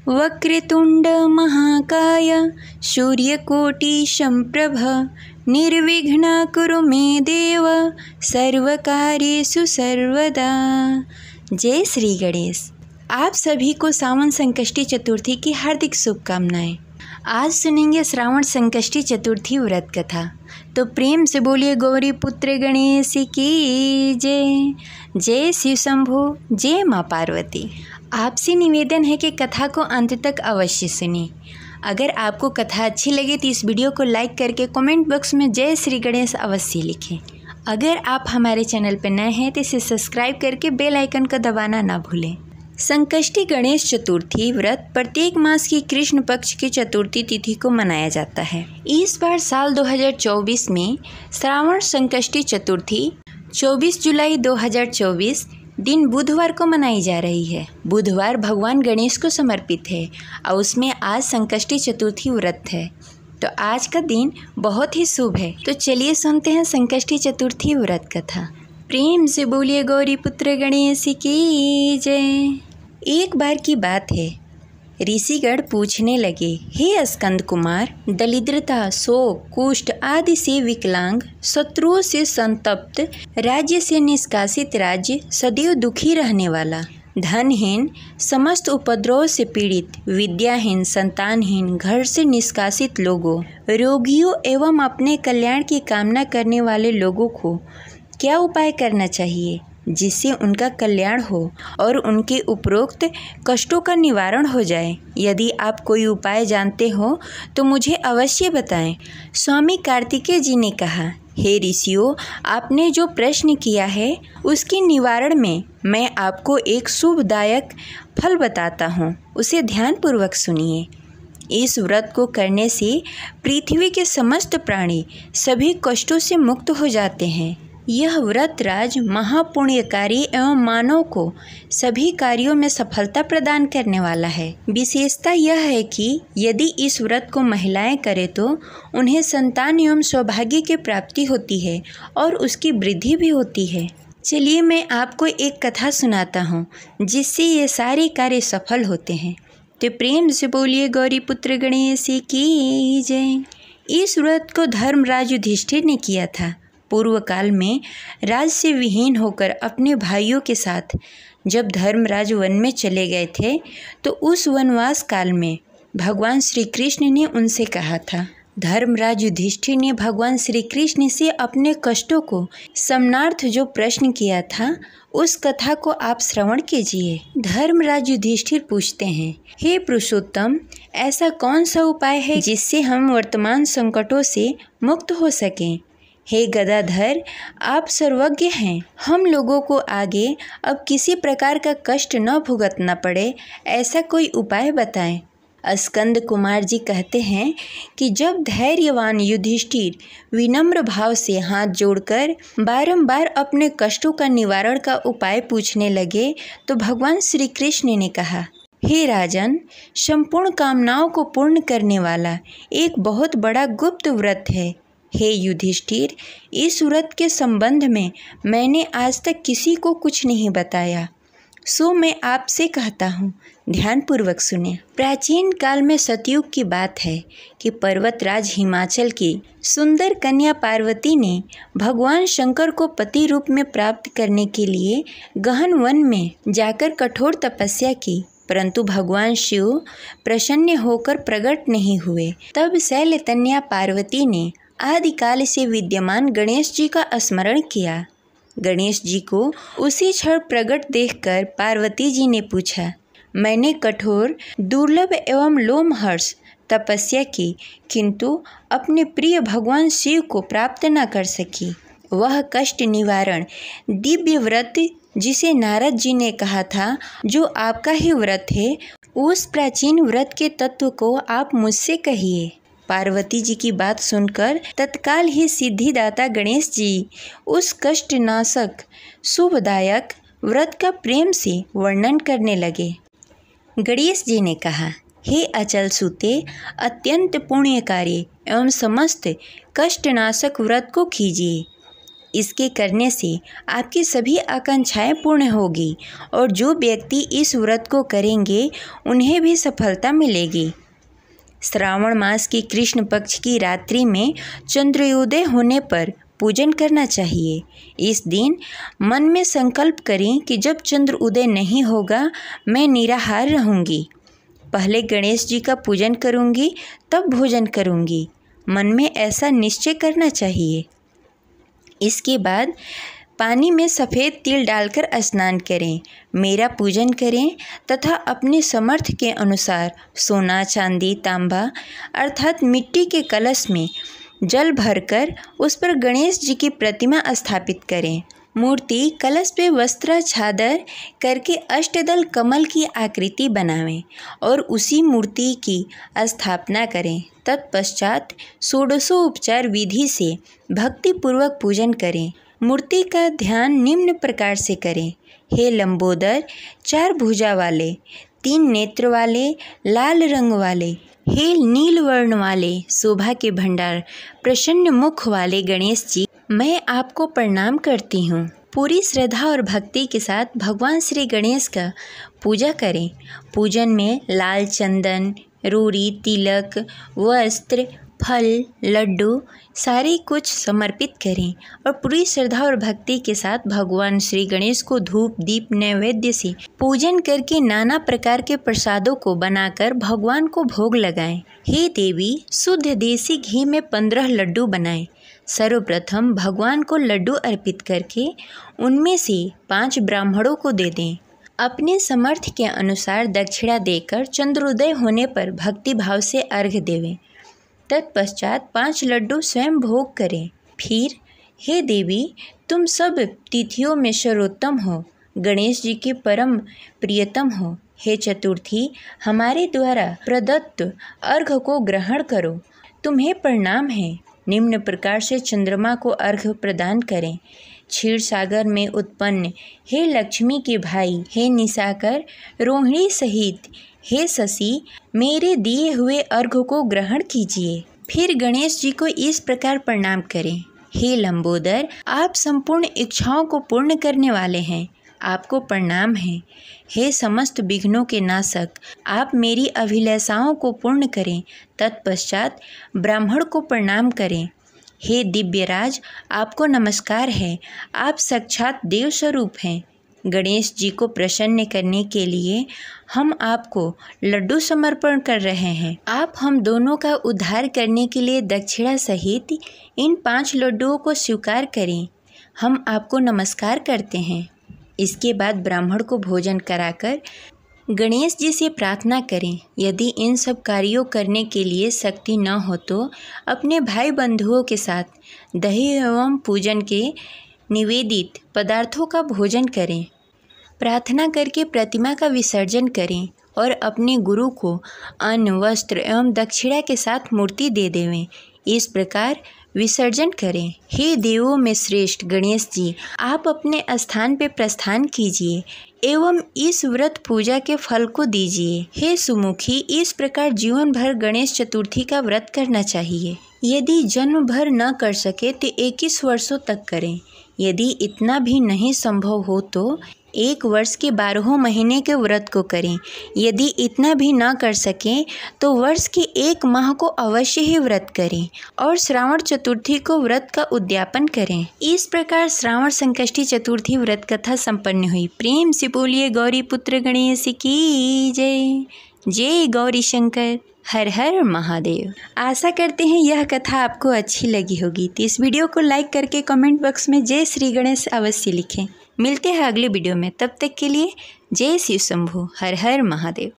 वक्रतुंड महाकाय सूर्यकोटि संप्रभ निर्विघ्न कुरु मे देव सर्वकार्येषु सर्वदा। जय श्री गणेश। आप सभी को श्रावण संकष्टी चतुर्थी की हार्दिक शुभकामनाएं। आज सुनेंगे श्रावण संकष्टी चतुर्थी व्रत कथा। तो प्रेम से बोलिए गौरी पुत्र गणेश की जय। जय शिव शंभो, जय माँ पार्वती। आपसे निवेदन है कि कथा को अंत तक अवश्य सुनिए। अगर आपको कथा अच्छी लगे तो इस वीडियो को लाइक करके कमेंट बॉक्स में जय श्री गणेश अवश्य लिखें। अगर आप हमारे चैनल पर नए हैं तो इसे सब्सक्राइब करके बेल आइकन को दबाना ना भूलें। संकष्टी गणेश चतुर्थी व्रत प्रत्येक मास की कृष्ण पक्ष की चतुर्थी तिथि को मनाया जाता है। इस बार साल 2024 में श्रावण संकष्टी चतुर्थी 24 जुलाई 2024 दिन बुधवार को मनाई जा रही है। बुधवार भगवान गणेश को समर्पित है और उसमें आज संकष्टी चतुर्थी व्रत है। तो आज का दिन बहुत ही शुभ है। तो चलिए सुनते हैं संकष्टी चतुर्थी व्रत कथा। प्रेम से बोलिए गौरी पुत्र गणेश की जय। एक बार की बात है, ऋषिगण पूछने लगे, हे स्कंद कुमार, दरिद्रता, शोक, कुष्ठ आदि से विकलांग, शत्रुओं से संतप्त, राज्य से निष्कासित राज्य, सदैव दुखी रहने वाला, धनहीन, समस्त उपद्रव से पीड़ित, विद्याहीन, संतानहीन, घर से निष्कासित लोगों, रोगियों एवं अपने कल्याण की कामना करने वाले लोगों को क्या उपाय करना चाहिए जिससे उनका कल्याण हो और उनके उपरोक्त कष्टों का निवारण हो जाए? यदि आप कोई उपाय जानते हो तो मुझे अवश्य बताएं। स्वामी कार्तिकेय जी ने कहा, हे ऋषियों, आपने जो प्रश्न किया है उसके निवारण में मैं आपको एक शुभदायक फल बताता हूँ, उसे ध्यानपूर्वक सुनिए। इस व्रत को करने से पृथ्वी के समस्त प्राणी सभी कष्टों से मुक्त हो जाते हैं। यह व्रत राज महापुण्यकारी एवं मानव को सभी कार्यों में सफलता प्रदान करने वाला है। विशेषता यह है कि यदि इस व्रत को महिलाएं करें तो उन्हें संतान एवं सौभाग्य की प्राप्ति होती है और उसकी वृद्धि भी होती है। चलिए मैं आपको एक कथा सुनाता हूँ जिससे ये सारे कार्य सफल होते हैं। तो प्रेम से बोलिए गौरी पुत्र गणेश की जय। इस व्रत को धर्मराज युधिष्ठिर ने किया था। पूर्व काल में राज से विहीन होकर अपने भाइयों के साथ जब धर्मराज वन में चले गए थे तो उस वनवास काल में भगवान श्री कृष्ण ने उनसे कहा था। धर्मराज युधिष्ठिर ने भगवान श्री कृष्ण से अपने कष्टों को समनार्थ जो प्रश्न किया था उस कथा को आप श्रवण कीजिए। धर्मराज युधिष्ठिर पूछते हैं, हे पुरुषोत्तम, ऐसा कौन सा उपाय है जिससे हम वर्तमान संकटों से मुक्त हो सकें? हे गदाधर, आप सर्वज्ञ हैं। हम लोगों को आगे अब किसी प्रकार का कष्ट न भुगतना पड़े, ऐसा कोई उपाय बताएं। स्कंद कुमार जी कहते हैं कि जब धैर्यवान युधिष्ठिर विनम्र भाव से हाथ जोड़कर बारंबार अपने कष्टों का निवारण का उपाय पूछने लगे तो भगवान श्री कृष्ण ने कहा, हे राजन, संपूर्ण कामनाओं को पूर्ण करने वाला एक बहुत बड़ा गुप्त व्रत है। हे युधिष्ठिर, इस व्रत के संबंध में मैंने आज तक किसी को कुछ नहीं बताया, सो मैं आपसे कहता हूँ, ध्यानपूर्वक सुने। प्राचीन काल में सतयुग की बात है कि पर्वतराज हिमाचल की सुंदर कन्या पार्वती ने भगवान शंकर को पति रूप में प्राप्त करने के लिए गहन वन में जाकर कठोर तपस्या की, परंतु भगवान शिव प्रसन्न होकर प्रकट नहीं हुए। तब शैलतन्या पार्वती ने आदिकाल से विद्यमान गणेश जी का स्मरण किया। गणेश जी को उसी क्षण प्रकट देखकर पार्वती जी ने पूछा, मैंने कठोर, दुर्लभ एवं लोमहर्ष तपस्या की, किंतु अपने प्रिय भगवान शिव को प्राप्त न कर सकी। वह कष्ट निवारण दिव्य व्रत जिसे नारद जी ने कहा था, जो आपका ही व्रत है, उस प्राचीन व्रत के तत्व को आप मुझसे कहिए। पार्वती जी की बात सुनकर तत्काल ही सिद्धिदाता गणेश जी उस कष्टनाशक शुभदायक व्रत का प्रेम से वर्णन करने लगे। गणेश जी ने कहा, हे अचल सूते, अत्यंत पुण्यकारी एवं समस्त कष्टनाशक व्रत को कीजिए। इसके करने से आपकी सभी आकांक्षाएं पूर्ण होगी और जो व्यक्ति इस व्रत को करेंगे उन्हें भी सफलता मिलेगी। श्रावण मास की कृष्ण पक्ष की रात्रि में चंद्रोदय होने पर पूजन करना चाहिए। इस दिन मन में संकल्प करें कि जब चंद्र उदय नहीं होगा मैं निराहार रहूँगी। पहले गणेश जी का पूजन करूँगी तब भोजन करूँगी। मन में ऐसा निश्चय करना चाहिए। इसके बाद पानी में सफ़ेद तिल डालकर स्नान करें, मेरा पूजन करें तथा अपने सामर्थ्य के अनुसार सोना, चांदी, तांबा अर्थात मिट्टी के कलश में जल भरकर उस पर गणेश जी की प्रतिमा स्थापित करें। मूर्ति कलश पे वस्त्र छादर करके अष्टदल कमल की आकृति बनावें और उसी मूर्ति की स्थापना करें। तत्पश्चात षोडशोपचार विधि से भक्तिपूर्वक पूजन करें। मूर्ति का ध्यान निम्न प्रकार से करें। हे लंबोदर, 4 भुजा वाले, 3 नेत्र वाले, लाल रंग वाले, हे नील वर्ण वाले, शोभा के भंडार, प्रसन्न मुख वाले गणेश जी, मैं आपको प्रणाम करती हूँ। पूरी श्रद्धा और भक्ति के साथ भगवान श्री गणेश का पूजा करें। पूजन में लाल चंदन, रोरी, तिलक, वस्त्र, फल, लड्डू सारे कुछ समर्पित करें और पूरी श्रद्धा और भक्ति के साथ भगवान श्री गणेश को धूप, दीप, नैवेद्य से पूजन करके नाना प्रकार के प्रसादों को बनाकर भगवान को भोग लगाएं। हे देवी, शुद्ध देसी घी में 15 लड्डू बनाएं। सर्वप्रथम भगवान को लड्डू अर्पित करके उनमें से 5 ब्राह्मणों को दे दें। अपने सामर्थ्य के अनुसार दक्षिणा देकर चंद्रोदय होने पर भक्ति भाव से अर्घ्य देवें। तत्पश्चात 5 लड्डू स्वयं भोग करें। फिर, हे देवी, तुम सब तिथियों में सर्वोत्तम हो, गणेश जी के परम प्रियतम हो। हे चतुर्थी, हमारे द्वारा प्रदत्त अर्घ्य को ग्रहण करो, तुम्हें प्रणाम है। निम्न प्रकार से चंद्रमा को अर्घ्य प्रदान करें। क्षीर सागर में उत्पन्न हे लक्ष्मी के भाई, हे निशाकर, रोहिणी सहित हे शशि, मेरे दिए हुए अर्घ्य को ग्रहण कीजिए। फिर गणेश जी को इस प्रकार प्रणाम करें। हे लंबोदर, आप संपूर्ण इच्छाओं को पूर्ण करने वाले हैं, आपको प्रणाम है। हे समस्त विघ्नों के नाशक, आप मेरी अभिलाषाओं को पूर्ण करें। तत्पश्चात ब्राह्मण को प्रणाम करें। हे दिव्यराज, आपको नमस्कार है, आप साक्षात देव स्वरूप हैं। गणेश जी को प्रसन्न करने के लिए हम आपको लड्डू समर्पण कर रहे हैं। आप हम दोनों का उद्धार करने के लिए दक्षिणा सहित इन 5 लड्डुओं को स्वीकार करें। हम आपको नमस्कार करते हैं। इसके बाद ब्राह्मण को भोजन कराकर गणेश जी से प्रार्थना करें। यदि इन सब कार्यों करने के लिए शक्ति न हो तो अपने भाई बंधुओं के साथ दही एवं पूजन के निवेदित पदार्थों का भोजन करें। प्रार्थना करके प्रतिमा का विसर्जन करें और अपने गुरु को अन्न, वस्त्र एवं दक्षिणा के साथ मूर्ति दे देवें। इस प्रकार विसर्जन करें। हे देवों में श्रेष्ठ गणेश जी, आप अपने स्थान पे प्रस्थान कीजिए एवं इस व्रत पूजा के फल को दीजिए। हे सुमुखी, इस प्रकार जीवन भर गणेश चतुर्थी का व्रत करना चाहिए। यदि जन्म भर न कर सके तो 21 वर्षों तक करें। यदि इतना भी नहीं संभव हो तो 1 वर्ष के 12 महीने के व्रत को करें। यदि इतना भी ना कर सकें तो वर्ष के 1 माह को अवश्य ही व्रत करें और श्रावण चतुर्थी को व्रत का उद्यापन करें। इस प्रकार श्रावण संकष्टी चतुर्थी व्रत कथा संपन्न हुई। प्रेम से बोलिए गौरी पुत्र गणेश की जय। जय गौरी शंकर, हर हर महादेव। आशा करते हैं यह कथा आपको अच्छी लगी होगी। तो इस वीडियो को लाइक करके कमेंट बॉक्स में जय श्री गणेश अवश्य लिखें। मिलते हैं अगले वीडियो में, तब तक के लिए जय शिव शंभू, हर हर महादेव।